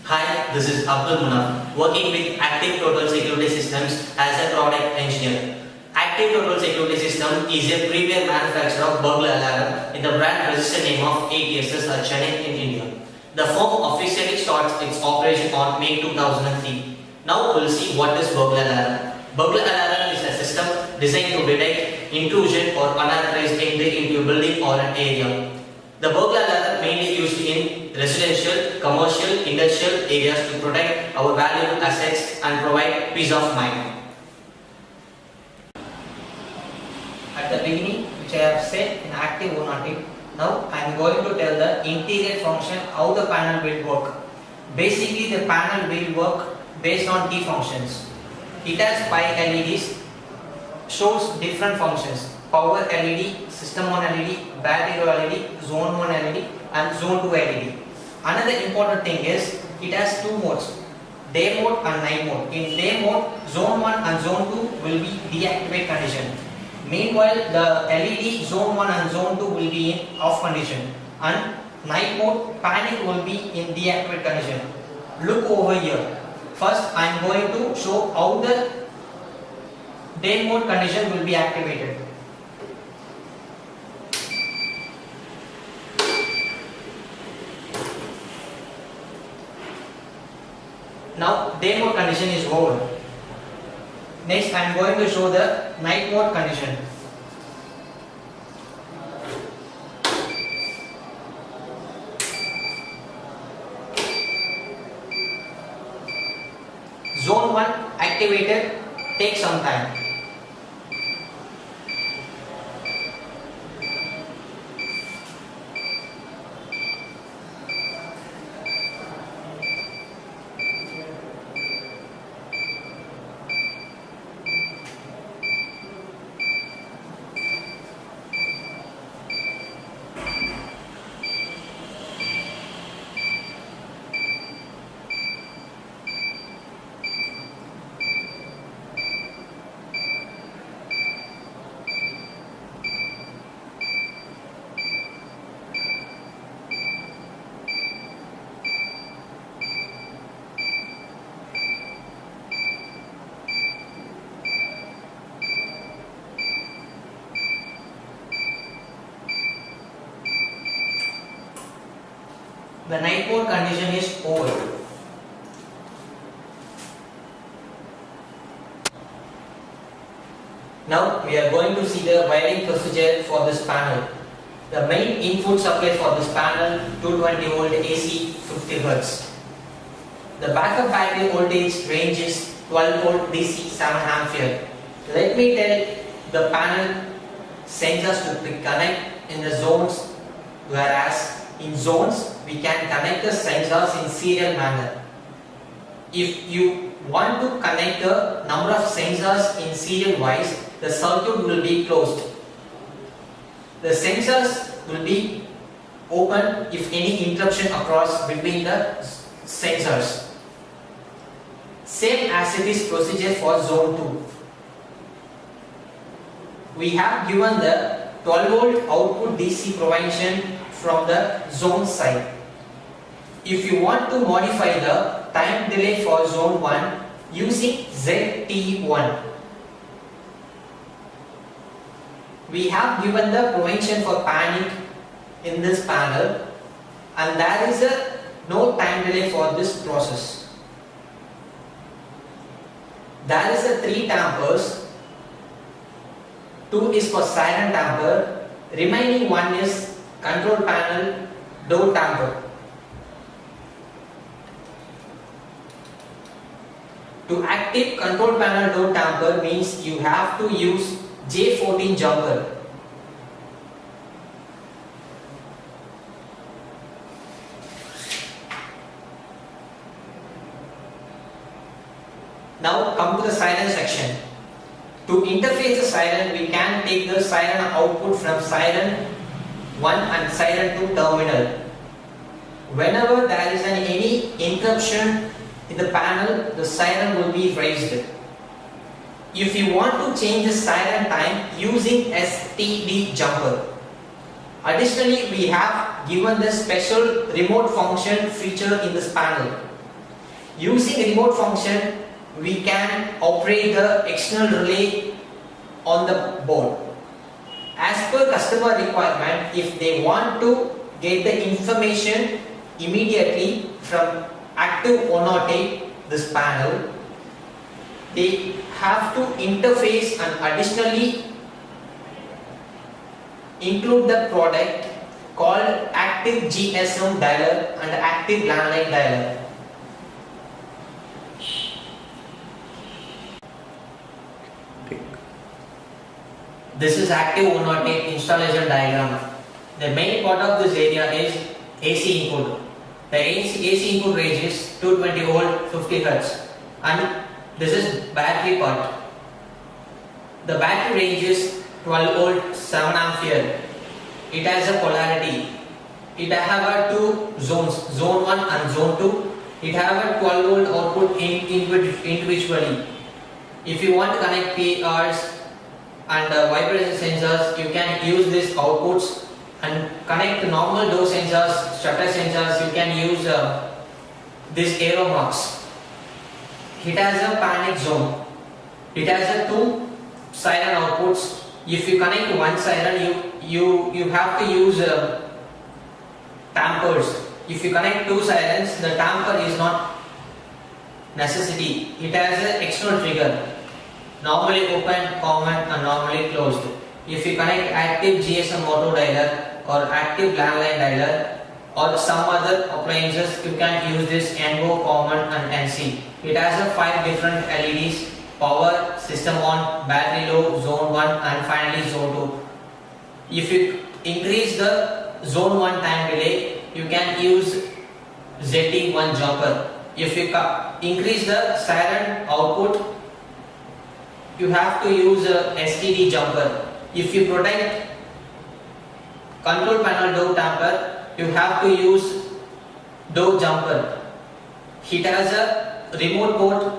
Hi, this is Abdul Munaf, working with Active Total Security Systems as a product engineer. Active Total Security System is a premier manufacturer of burglar alarm in the brand registered name of ATSS at Chennai in India. The firm officially starts its operation on May 2003. Now we'll see what is burglar alarm. Burglar alarm is a system designed to detect intrusion or unauthorized entry into a building or an area. The burglar alarm mainly used in residential, commercial, industrial areas to protect our valuable assets and provide peace of mind. At the beginning, which I have said in active or native, now I am going to tell the interior function how the panel will work. Basically, the panel will work based on key functions. It has 5 LEDs, shows different functions: power LED, system on LED, battery LED, zone 1 LED and zone 2 LED. Another important thing is it has 2 modes, day mode and night mode. In day mode, zone 1 and zone 2 will be deactivate condition. Meanwhile, the LED zone 1 and zone 2 will be in off condition, and night mode panic will be in deactivate condition. Look over here. First, I am going to show how the day mode condition will be activated. Now day mode condition is over. Next I am going to show the night mode condition. Zone 1 activated, take some time. The night mode condition is over. Now we are going to see the wiring procedure for this panel. The main input supply for this panel 220 volt AC 50 Hz. The backup battery voltage range is 12 volt DC 7 ampere. Let me tell the panel sensors to connect in the zones, whereas in zones we can connect the sensors in serial manner. If you want to connect the number of sensors in serial wise, the circuit will be closed. The sensors will be open if any interruption occurs between the sensors. Same as it is procedure for zone 2. We have given the 12 volt output DC provision from the zone side. If you want to modify the time delay for zone 1 using ZT1, we have given the prevention for panic in this panel, and there is no time delay for this process. There is a 3 dampers, 2 is for silent damper, remaining 1 is control panel door damper. To active control panel door damper means you have to use J14 jumper. Now come to the siren section. To interface the siren, we can take the siren output from siren 1 and siren 2 terminal. Whenever there is any interruption in the panel, the siren will be raised. If you want to change the siren time using STD jumper, Additionally, we have given the special remote function feature in this panel. Using remote function, we can operate the external relay on the board. As per customer requirement, if they want to get the information immediately from active 108, this panel, they have to interface and additionally include the product called active GSM dialer and active landline dialer. This is active 108 installation diagram. The main part of this area is AC input. The AC input range is 220 volt 50 Hz, and this is battery part. The battery range is 12 volt 7 ampere. It has a polarity. It have a two zones, zone 1 and zone 2. It have a 12 volt output individually. If you want to connect PRs and vibration sensors, you can use these outputs, and connect normal door sensors, shutter sensors, you can use this arrow marks. It has a panic zone. It has a two siren outputs. If you connect one siren, you have to use tampers. If you connect two sirens, the tamper is not necessity. It has an external trigger. Normally open, common, and normally closed. If you connect active GSM auto dialer or active landline dialer or some other appliances, you can use this NO, common, and NC. It has a 5 different LEDs: power, system on, battery low, zone 1, and finally zone 2. If you increase the zone 1 time delay, you can use ZT1 jumper. If you increase the siren output, you have to use a STD jumper. If you protect control panel door tamper, you have to use door jumper. It has a remote port